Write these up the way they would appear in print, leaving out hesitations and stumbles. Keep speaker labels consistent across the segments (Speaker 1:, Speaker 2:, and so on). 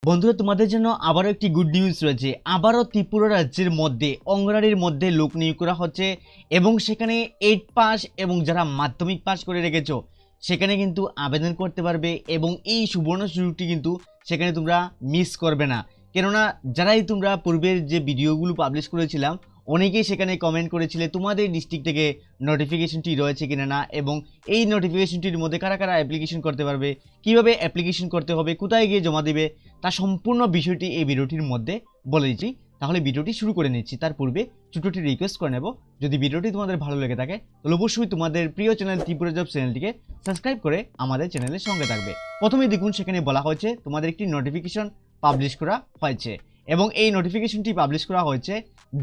Speaker 1: বন্ধুরা তোমাদের জন্য আবারও একটি গুড নিউজ রয়েছে। আবারও ত্রিপুরা রাজ্যের মধ্যে অঙ্গনওয়াড়ির মধ্যে লোক নিয়োগ করা হচ্ছে এবং সেখানে 8 পাস এবং যারা মাধ্যমিক পাস করে রেখেছো সেখানে কিন্তু আবেদন করতে পারবে এবং এই সুবর্ণ সুযোগটি কিন্তু সেখানে তোমরা মিস করবে না। কেননা যারাই তোমরা পূর্বের যে ভিডিওগুলো পাবলিশ করেছিলাম অনেকেই সেখানে কমেন্ট করেছিলে তোমাদের ডিস্ট্রিক্ট থেকে নোটিফিকেশনটি রয়েছে কিনা না, এবং এই নোটিফিকেশনটির মধ্যে কারা কারা অ্যাপ্লিকেশন করতে পারবে, কিভাবে অ্যাপ্লিকেশন করতে হবে, কোথায় গিয়ে জমা দেবে, তা সম্পূর্ণ বিষয়টি এই ভিডিওটির মধ্যে বলে দিচ্ছি। তাহলে ভিডিওটি শুরু করে নিচ্ছি। তার পূর্বে ছোটটি রিকোয়েস্ট করে নেব, যদি ভিডিওটি তোমাদের ভালো লেগে থাকে তাহলে অবশ্যই তোমাদের প্রিয় চ্যানেল ত্রিপুরা জব চ্যানেলটিকে সাবস্ক্রাইব করে আমাদের চ্যানেলের সঙ্গে থাকবে। প্রথমে দেখুন সেখানে বলা হয়েছে তোমাদের একটি নোটিফিকেশন পাবলিশ করা হয়েছে এবং এই নোটিফিকেশনটি পাবলিশ করা হয়েছে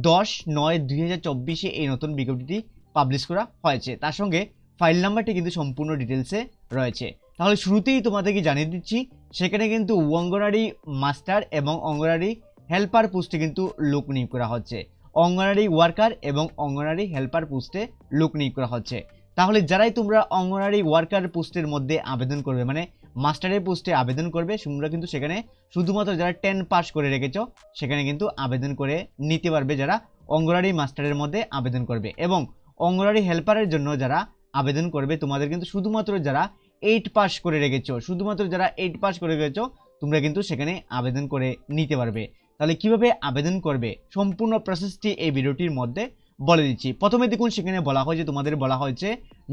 Speaker 1: 10/9/2024 এই নতুন বিজ্ঞপ্তিটি পাবলিশ করা হয়েছে। তার সঙ্গে ফাইল নাম্বারটি কিন্তু সম্পূর্ণ ডিটেলসে রয়েছে। তাহলে শুরুতেই তোমাদেরকে জানিয়ে দিচ্ছি সেখানে কিন্তু অঙ্গনওয়াড়ি মাস্টার এবং অঙ্গনওয়াড়ি হেল্পার পোস্টে কিন্তু লোক নিয়োগ করা হচ্ছে। অঙ্গনওয়াড়ি ওয়ার্কার এবং অঙ্গনওয়াড়ি হেল্পার পোস্টে লোক নিয়োগ করা হচ্ছে। তাহলে যারাই তোমরা অঙ্গনওয়াড়ি ওয়ার্কার পোস্টের মধ্যে আবেদন করবে, মানে মাস্টারের পোস্টে আবেদন করবে, তোমরা কিন্তু সেখানে শুধুমাত্র যারা 10 পাস করে রেখেছো সেখানে কিন্তু আবেদন করে নিতে পারবে যারা অঙ্গনওয়াড়ি মাস্টারের মধ্যে আবেদন করবে। এবং অঙ্গনওয়াড়ি হেল্পারের জন্য যারা আবেদন করবে তোমাদের কিন্তু শুধুমাত্র যারা 8 পাস করে রেখেছো, শুধুমাত্র যারা 8 পাস করে রেখেছো তোমরা কিন্তু সেখানে আবেদন করে নিতে পারবে। তাহলে কিভাবে আবেদন করবে সম্পূর্ণ প্রসেসটি এই ভিডিওটির মধ্যে বলে দিচ্ছি। প্রথমে দেখুন সেখানে বলা হয়েছে তোমাদের বলা হয়েছে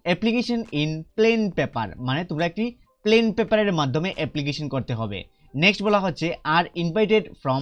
Speaker 1: অ্যাপ্লিকেশন ইন প্লেন পেপার, মানে তোমরা একটি প্লেন পেপারের মাধ্যমে অ্যাপ্লিকেশন করতে হবে। নেক্সট বলা হচ্ছে আর invited from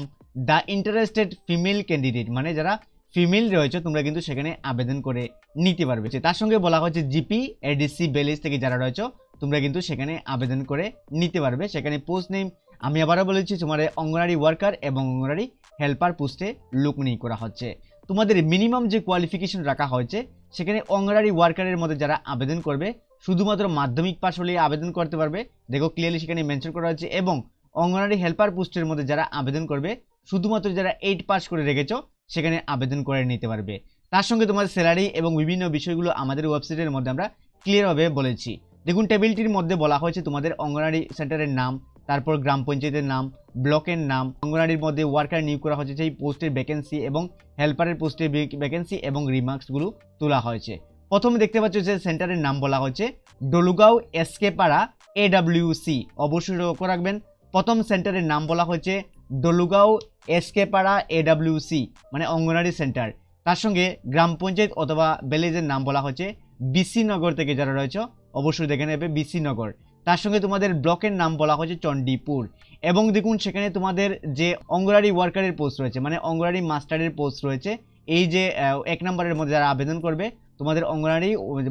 Speaker 1: the interested female candidate, মানে যারা ফিমেল রয়েছে তোমরা কিন্তু সেখানে আবেদন করে নিতে পারবে। তার সঙ্গে বলা হচ্ছে জিপি এডিসি বেলিস থেকে যারা রয়েছে তোমরা কিন্তু সেখানে আবেদন করে নিতে পারবে। সেখানে পোস্ট নেম আমি আবারও বলেছি তোমার অঙ্গনওয়াড়ি ওয়ার্কার এবং অঙ্গনওয়াড়ি হেল্পার পোস্টে লোক নিয়োগ করা হচ্ছে। তোমাদের মিনিমাম যে কোয়ালিফিকেশন রাখা হয়েছে সেখানে অঙ্গনওয়াড়ি ওয়ার্কারের মধ্যে যারা আবেদন করবে শুধুমাত্র মাধ্যমিক পাস হলে আবেদন করতে পারবে, দেখো ক্লিয়ারলি সেখানে মেনশন করা হচ্ছে। এবং অঙ্গনওয়াড়ি হেল্পার পোস্টের মধ্যে যারা আবেদন করবে শুধুমাত্র যারা 8 পাস করে রেখেছো সেখানে আবেদন করে নিতে পারবে। তার সঙ্গে তোমাদের স্যালারি এবং বিভিন্ন বিষয়গুলো আমাদের ওয়েবসাইটের মধ্যে আমরা ক্লিয়ারভাবে বলেছি। দেখুন টেবিলটির মধ্যে বলা হয়েছে তোমাদের অঙ্গনওয়াড়ি সেন্টারের নাম, তারপর গ্রাম পঞ্চায়েতের নাম, ব্লকের নাম, অঙ্গনওয়াড়ির মধ্যে ওয়ার্কার নিয়োগ করা হয়েছে সেই পোস্টের ভ্যাকেন্সি এবং হেল্পারের পোস্টের ভ্যাকেন্সি এবং রিমার্কসগুলো তোলা হয়েছে। প্রথমে দেখতে পাচ্ছ যে সেন্টারের নাম বলা হচ্ছে ডলুগাঁও এসকে পাড়া AWC, অবশ্যই লক্ষ্য রাখবেন প্রথম সেন্টারের নাম বলা হয়েছে ডলুগাঁও এসকে পাড়া AWC মানে অঙ্গনওয়াড়ি সেন্টার। তার সঙ্গে গ্রাম পঞ্চায়েত অথবা ভিলেজের নাম বলা হচ্ছে বিসি নগর থেকে যারা রয়েছে অবশ্যই দেখে নেবে বিসি নগর। তার সঙ্গে তোমাদের ব্লকের নাম বলা হয়েছে চণ্ডীপুর। এবং দেখুন সেখানে তোমাদের যে অঙ্গনওয়াড়ি ওয়ার্কারের পোস্ট রয়েছে, মানে অঙ্গনওয়াড়ি মাস্টারের পোস্ট রয়েছে, এই যে 1 নম্বরের মধ্যে যারা আবেদন করবে তোমাদের অঙ্গনওয়াড়ি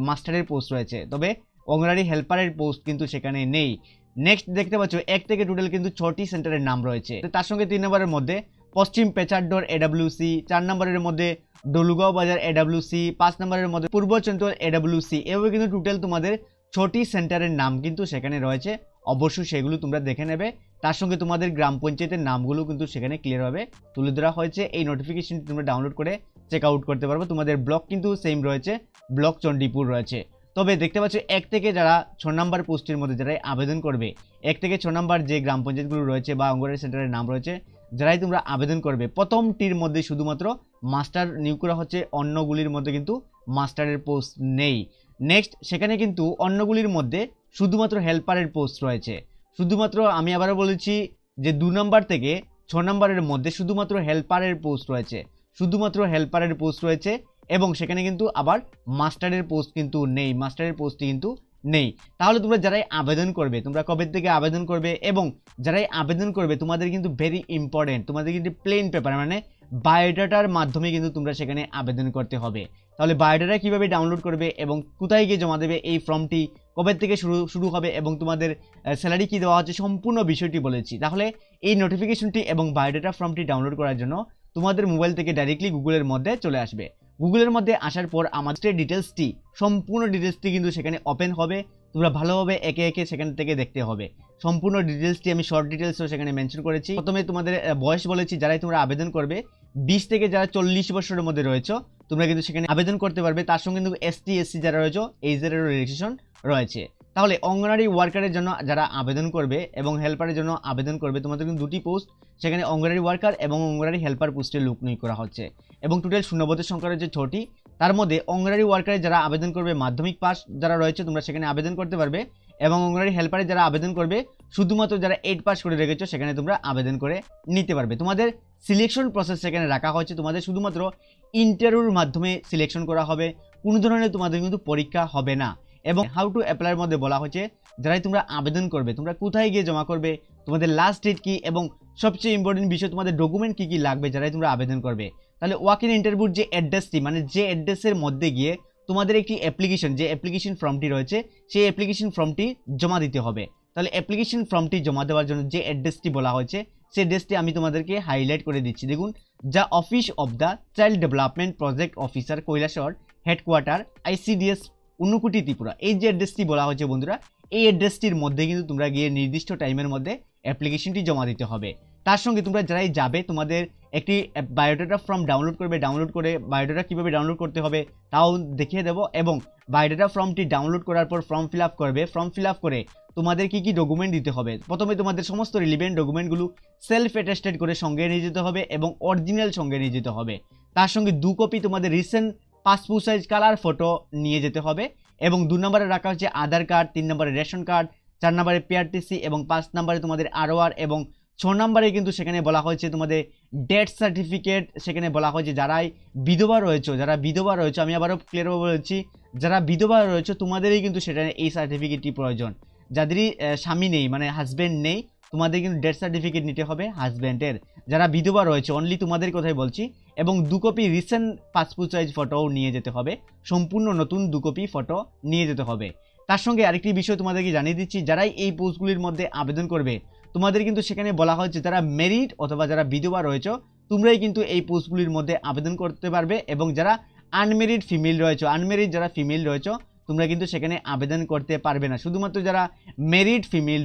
Speaker 1: মাস্টারের পোস্ট রয়েছে, তবে অঙ্গনওয়াড়ি হেল্পারের পোস্ট কিন্তু সেখানে নেই। নেক্সট দেখতে পাচ্ছ 1 থেকে টোটাল কিন্তু 6টি সেন্টারের নাম রয়েছে। তার সঙ্গে 3 নম্বরের মধ্যে পশ্চিম পেচারডোর AWC, 4 নম্বরের মধ্যে ডলুগাঁও বাজার AWC, 5 নম্বরের মধ্যে পূর্ব চঞ্চল AWC, এভাবে কিন্তু টোটাল তোমাদের 6টি সেন্টারের নাম কিন্তু সেখানে রয়েছে, অবশ্যই সেগুলো তোমরা দেখে নেবে। তার সঙ্গে তোমাদের গ্রাম পঞ্চায়েতের নামগুলো কিন্তু সেখানে ক্লিয়ারভাবে তুলে ধরা হয়েছে। এই নোটিফিকেশনটি তোমরা ডাউনলোড করে চেক আউট করতে পারবে। তোমাদের ব্লক কিন্তু সেম রয়েছে, ব্লক চণ্ডীপুর রয়েছে। তবে দেখতে পাচ্ছ 1 থেকে যারা 6 নম্বর পোস্টের মধ্যে যারা আবেদন করবে, 1 থেকে 6 নম্বর যে গ্রাম পঞ্চায়েতগুলো রয়েছে বা অঙ্গনওয়াড়ি সেন্টারের নাম রয়েছে যারাই তোমরা আবেদন করবে প্রথমটির মধ্যে শুধুমাত্র মাস্টার নিয়োগ করা হচ্ছে, অন্যগুলির মধ্যে কিন্তু মাস্টারের পোস্ট নেই। নেক্সট সেখানে কিন্তু অন্যগুলির মধ্যে শুধুমাত্র হেল্পারের পোস্ট রয়েছে। শুধুমাত্র আমি আবারও বলেছি যে 2 নম্বর থেকে 6 নম্বরের মধ্যে শুধুমাত্র হেল্পারের পোস্ট রয়েছে, শুধুমাত্র হেল্পারের পোস্ট রয়েছে। এবং সেখানে কিন্তু আবার মাস্টারের পোস্ট কিন্তু নেই, মাস্টারের পোস্ট কিন্তু নেই। তাহলে তোমরা যারাই আবেদন করবে তোমরা কবে থেকে আবেদন করবে, এবং যারাই আবেদন করবে তোমাদের কিন্তু ভেরি ইম্পর্টেন্ট তোমাদের কিন্তু প্লেন পেপার মানে বায়োডাটার মাধ্যমে কিন্তু তোমরা সেখানে আবেদন করতে হবে। তাহলে বায়োডাটা কিভাবে ডাউনলোড করবে এবং কোথায় গিয়ে জমা দেবে, এই ফর্মটি কবে থেকে শুরু হবে এবং তোমাদের স্যালারি কি দেওয়া হচ্ছে সম্পূর্ণ বিষয়টি বলেছি। তাহলে এই নোটিফিকেশনটি এবং বায়োডাটা ফর্মটি ডাউনলোড করার জন্য তোমাদের মোবাইল থেকে ডাইরেক্টলি গুগলের মধ্যে চলে আসবে। গুগলের মধ্যে আসার পর আমাদের ডিটেলসটি সম্পূর্ণ ডিটেলসটি কিন্তু সেখানে ওপেন হবে, তোমরা ভালোভাবে একে একে সেখান থেকে দেখতে হবে। সম্পূর্ণ ডিটেলসটি আমি শর্ট ডিটেলসও সেখানে মেনশন করেছি। প্রথমে তোমাদের বয়স বলেছি, যারাই তোমরা আবেদন করবে 20 থেকে যারা 40 বছরের মধ্যে রয়েছে তোমরা কিন্তু সেখানে আবেদন করতে পারবে। তার সঙ্গে কিন্তু ST SC যারা রয়েছে এইজের রেজিস্ট্রেশন রয়েছে। তাহলে অঙ্গনারী ওয়ার্কারের জন্য যারা আবেদন করবে এবং হেল্পারের জন্য আবেদন করবে, তোমাদের কিন্তু দুটি পোস্ট, সেখানে অঙ্গনারী ওয়ার্কার এবং অঙ্গনারী হেল্পার পোস্টে লোক নিয়োগ করা হচ্ছে এবং টোটাল শূন্যপদের সংখ্যা রয়েছে 6টি। তার মধ্যে অঙ্গনারী ওয়ার্কারে যারা আবেদন করবে মাধ্যমিক পাস যারা রয়েছে তোমরা সেখানে আবেদন করতে পারবে, এবং অঙ্গনারী হেল্পারে যারা আবেদন করবে শুধুমাত্র যারা 8 পাস করে রেখেছো সেখানে তোমরা আবেদন করে নিতে পারবে। তোমাদের সিলেকশন প্রসেস সেখানে রাখা হয়েছে, তোমাদের শুধুমাত্র ইন্টারভিউর মাধ্যমে সিলেকশন করা হবে, কোনো ধরনের তোমাদের কিন্তু পরীক্ষা হবে না। এবং হাউ টু অ্যাপ্লাইয়ের মধ্যে বলা হয়েছে যারাই তোমরা আবেদন করবে তোমরা কোথায় গিয়ে জমা করবে, তোমাদের লাস্ট ডেট কি, এবং সবচেয়ে ইম্পর্টেন্ট বিষয় তোমাদের ডকুমেন্ট কী কী লাগবে যারাই তোমরা আবেদন করবে। তাহলে ওয়াক ইন ইন্টারভিউর যে অ্যাড্রেসটি, মানে যে অ্যাড্রেসের মধ্যে গিয়ে তোমাদের একটি অ্যাপ্লিকেশন, যে অ্যাপ্লিকেশন ফর্মটি রয়েছে সেই অ্যাপ্লিকেশন ফর্মটি জমা দিতে হবে। তাহলে অ্যাপ্লিকেশন ফর্মটি জমা দেওয়ার জন্য যে অ্যাড্রেসটি বলা হয়েছে সেই অ্যাড্রেসটি আমি তোমাদেরকে হাইলাইট করে দিচ্ছি। দেখুন, the office of the child development project officer Kailashahar, headquarter ICDS, Unakoti, Tripura. এই যে অ্যাড্রেসটি বলা হয়েছে বন্ধুরা, এই অ্যাড্রেসটির মধ্যে কিন্তু তোমরা গিয়ে নির্দিষ্ট টাইমের মধ্যে অ্যাপ্লিকেশনটি জমা দিতে হবে। তার সঙ্গে তোমরা যারাই যাবে তোমাদের একটি বায়োডাটা ফর্ম ডাউনলোড করবে, ডাউনলোড করে বায়োডাটা কীভাবে ডাউনলোড করতে হবে তাও দেখিয়ে দেবো, এবং বায়োডাটা ফর্মটি ডাউনলোড করার পর ফর্ম ফিল আপ করবে। ফর্ম ফিল আপ করে তোমাদের কী কী ডকুমেন্ট দিতে হবে, প্রথমে তোমাদের সমস্ত রিলিভেন্ট ডকুমেন্টগুলো সেলফ অ্যাটেস্টেড করে সঙ্গে নিয়ে যেতে হবে এবং অরিজিনাল সঙ্গে নিয়ে যেতে হবে। তার সঙ্গে 2 কপি তোমাদের recent passport size colour photo নিয়ে যেতে হবে, এবং 2 নম্বরে রাখা হচ্ছে আধার কার্ড, 3 নম্বরে রেশন কার্ড, 4 নম্বরে PRTC, এবং 5 নম্বরে তোমাদের ROR, এবং 6 নম্বরে কিন্তু সেখানে বলা হয়েছে তোমাদের ডেথ সার্টিফিকেট। সেখানে বলা হয়েছে যারাই বিধবা রয়েছে, আমি আবারও ক্লিয়ারভাবে বলেছি, যারা বিধবা রয়েছে তোমাদেরই কিন্তু সেটা এই সার্টিফিকেটটি প্রয়োজন। যাদেরই স্বামী নেই মানে হাজব্যান্ড নেই তোমাদের কিন্তু ডেথ সার্টিফিকেট নিতে হবে হাজব্যান্ডের। যারা বিধবা রয়েছে অনলি তোমাদের কথাই বলছি, এবং 2 কপি রিসেন্ট পাসপোর্ট সাইজ ফটোও নিয়ে যেতে হবে, সম্পূর্ণ নতুন 2 কপি ফটো নিয়ে যেতে হবে। তার সঙ্গে আরেকটি বিষয় তোমাদেরকে জানিয়ে দিচ্ছি, যারাই এই পোস্টগুলির মধ্যে আবেদন করবে তোমাদের কিন্তু সেখানে বলা হয়েছে যারা মেরিড অথবা যারা বিধবা রয়েছে তোমরাই কিন্তু এই পোস্টগুলির মধ্যে আবেদন করতে পারবে, এবং যারা আনমেরিড ফিমেল রয়েছে, যারা ফিমেল রয়েছে তোমরা কিন্তু সেখানে আবেদন করতে পারবে না। শুধুমাত্র যারা মেরিড ফিমেল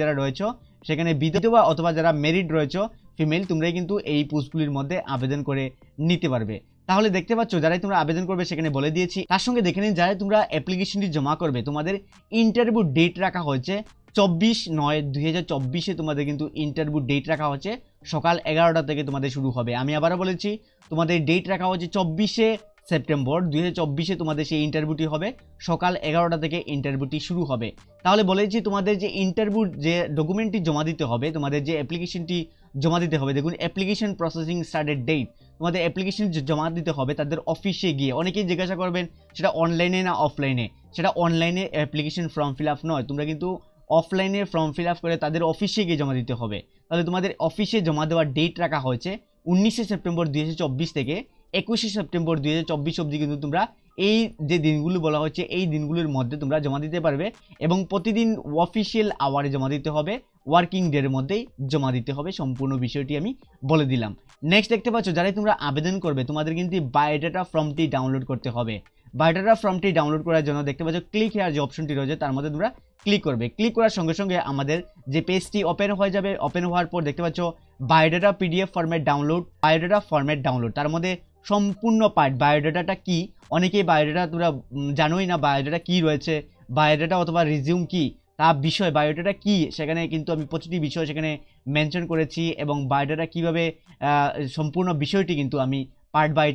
Speaker 1: যারা রয়েছে সেখানে বিধবা অথবা যারা মেরিড রয়েছে ফিমেল তোমরাই কিন্তু এই পোস্টগুলির মধ্যে আবেদন করে নিতে পারবে। তাহলে দেখতে পাচ্ছ যারাই তোমরা আবেদন করবে সেখানে বলে দিয়েছি। তার সঙ্গে দেখে নিন যারাই তোমরা অ্যাপ্লিকেশনটি জমা করবে তোমাদের ইন্টারভিউ ডেট রাখা হয়েছে 24/9/2024 তোমাদের কিন্তু ইন্টারভিউ ডেট রাখা হচ্ছে সকাল 11টা থেকে তোমাদের শুরু হবে। আমি আবারও বলেছি তোমাদের ডেট রাখা হচ্ছে 24শে সেপ্টেম্বর 2024 তোমাদের সেই ইন্টারভিউটি হবে, সকাল 11টা থেকে ইন্টারভিউটি শুরু হবে। তাহলে বলেছি তোমাদের যে ইন্টারভিউ যে ডকুমেন্টটি জমা দিতে হবে, তোমাদের যে অ্যাপ্লিকেশনটি জমা দিতে হবে, দেখুন অ্যাপ্লিকেশন প্রসেসিং স্টার্টেড ডেট, তোমাদের অ্যাপ্লিকেশন জমা দিতে হবে তাদের অফিসে গিয়ে। অনেকেই জিজ্ঞাসা করবেন সেটা অনলাইনে না অফলাইনে, সেটা অনলাইনে অ্যাপ্লিকেশন ফর্ম ফিল আপ নয়, তোমরা কিন্তু অফলাইনে ফর্ম ফিল আপ করে তাদের অফিসে গিয়ে জমা দিতে হবে। তাহলে তোমাদের অফিসে জমা দেওয়ার ডেট রাখা হয়েছে 19শে সেপ্টেম্বর 2024 থেকে 21শে সেপ্টেম্বর 2024 অবধি কিন্তু তোমরা এই যে দিনগুলো বলা হচ্ছে এই দিনগুলোর মধ্যে তোমরা জমা দিতে পারবে, এবং প্রতিদিন অফিসিয়াল আওয়ারে জমা দিতে হবে, ওয়ার্কিং ডের মধ্যেই জমা দিতে হবে। সম্পূর্ণ বিষয়টি আমি বলে দিলাম। নেক্সট দেখতে পাচ্ছ যারাই তোমরা আবেদন করবে তোমাদের কিন্তু বায়োডাটা ফর্মটি ডাউনলোড করতে হবে। বায়োডাটা ফর্মটি ডাউনলোড করার জন্য দেখতে পাচ্ছ ক্লিক হেয়ার যে অপশনটি রয়েছে তার মধ্যে তোমরা ক্লিক করবে। ক্লিক করার সঙ্গে সঙ্গে আমাদের যে পেজটি ওপেন হয়ে যাবে, ওপেন হওয়ার পর দেখতে পাচ্ছ বায়োডাটা PDF ফরম্যাট ডাউনলোড, তার মধ্যে সম্পূর্ণ পার্ট বায়োডাটাটা কি, অনেকেই বায়োডাটা তোমরা জানোই না বায়োডাটা কি রয়েছে, বায়োডাটা অথবা রিজিউম কি তার বিষয়, বায়োডাটা কি সেখানে কিন্তু আমি প্রতিটি বিষয় সেখানে মেনশন করেছি, এবং বায়োডাটা কিভাবে সম্পূর্ণ বিষয়টি কিন্তু আমি পার্ট বাই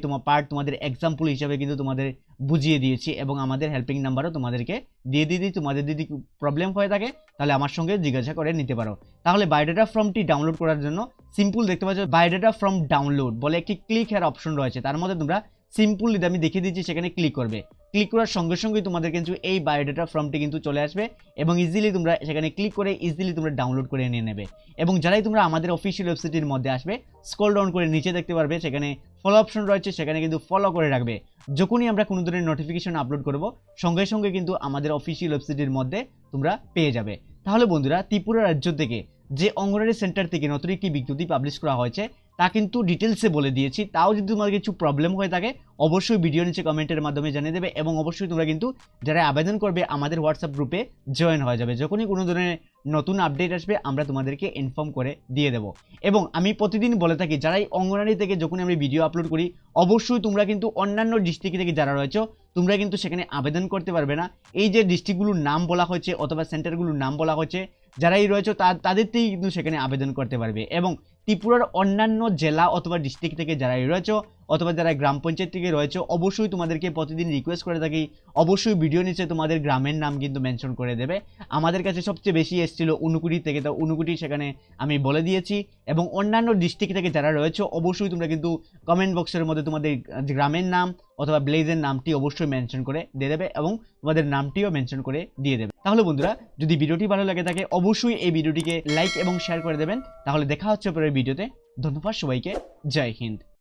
Speaker 1: তোমাদের এক্সাম্পল হিসাবে কিন্তু তোমাদের বুঝিয়ে দিয়েছি, এবং আমাদের হেল্পিং নাম্বারও তোমাদেরকে দিয়ে দিই। তোমাদের যদি প্রবলেম হয়ে থাকে তাহলে আমার সঙ্গে জিজ্ঞাসা করে নিতে পারো। তাহলে বায়োডাটা ফর্মটি ডাউনলোড করার জন্য সিম্পল দেখতে পাচ্ছ বায়োডাটা ফর্ম ডাউনলোড বলে একটি ক্লিক হেয়ার অপশন রয়েছে, তার মধ্যে তোমরা সিম্পল আমি দেখিয়ে দিচ্ছি সেখানে ক্লিক করবে। ক্লিক করার সঙ্গে সঙ্গেই তোমাদের কিন্তু এই বায়োডাটা ফর্মটি কিন্তু চলে আসবে, এবং ইজিলি তোমরা সেখানে ক্লিক করে ইজিলি তোমরা ডাউনলোড করে নিয়ে নেবে। এবং যারাই তোমরা আমাদের অফিসিয়াল ওয়েবসাইটের মধ্যে আসবে স্ক্রল ডাউন করে নিচে দেখতে পারবে সেখানে ফলো অপশন রয়েছে, সেখানে কিন্তু ফলো করে রাখবে। যখনই আমরা কোনো ধরনের নোটিফিকেশন আপলোড করব সঙ্গে সঙ্গে কিন্তু আমাদের অফিসিয়াল ওয়েবসাইটের মধ্যে তোমরা পেয়ে যাবে। তাহলে বন্ধুরা ত্রিপুরা রাজ্য থেকে যে অঙ্গনওয়াড়ি সেন্টার থেকে নতুন একটি বিজ্ঞপ্তি পাবলিশ করা হয়েছে তা কিন্তু ডিটেলসে বলে দিয়েছি। তাও যদি তোমার কিছু প্রবলেম হয়ে থাকে অবশ্যই ভিডিও নিচে কমেন্টের মাধ্যমে জানিয়ে দেবে, এবং অবশ্যই তোমরা কিন্তু যারা আবেদন করবে আমাদের হোয়াটসঅ্যাপ গ্রুপে জয়েন হয়ে যাবে। যখনই কোনো ধরনের নতুন আপডেট আসবে আমরা তোমাদেরকে ইনফর্ম করে দিয়ে দেবো। এবং আমি প্রতিদিন বলে থাকি যারাই অঙ্গনারী থেকে যখন আমি ভিডিও আপলোড করি অবশ্যই তোমরা কিন্তু অন্যান্য ডিস্ট্রিক্ট থেকে যারা রয়েছে তোমরা কিন্তু সেখানে আবেদন করতে পারবে না। এই যে ডিস্ট্রিক্টগুলোর নাম বলা হয়েছে অথবা সেন্টারগুলোর নাম বলা হয়েছে যারাই রয়েছে তাদের থেকেই কিন্তু সেখানে আবেদন করতে পারবে। এবং ত্রিপুরার অন্যান্য জেলা অথবা ডিস্ট্রিক্ট থেকে যারাই রয়েছে অথবা যারা গ্রাম পঞ্চায়েত থেকে রয়েছে অবশ্যই তোমাদেরকে প্রতিদিন রিকোয়েস্ট করে থাকি অবশ্যই ভিডিও নিচে তোমাদের গ্রামের নাম কিন্তু মেনশন করে দেবে। আমাদের কাছে সবচেয়ে বেশি এসেছিল উনকুটি থেকে, তো উনকুটি সেখানে আমি বলে দিয়েছি। এবং অন্যান্য ডিস্ট্রিক্ট থেকে যারা রয়েছে অবশ্যই তোমরা কিন্তু কমেন্ট বক্সের মধ্যে তোমাদের গ্রামের নাম অথবা ভিলেজের নামটি অবশ্যই মেনশন করে দিয়ে দেবে এবং তোমাদের নামটিও মেনশন করে দিয়ে দেবে। তাহলে বন্ধুরা যদি ভিডিওটি ভালো লাগে থাকে অবশ্যই এই ভিডিওটিকে লাইক এবং শেয়ার করে দেবেন। তাহলে দেখা হচ্ছে পরের ভিডিওতে। ধন্যবাদ সবাইকে, জয় হিন্দ।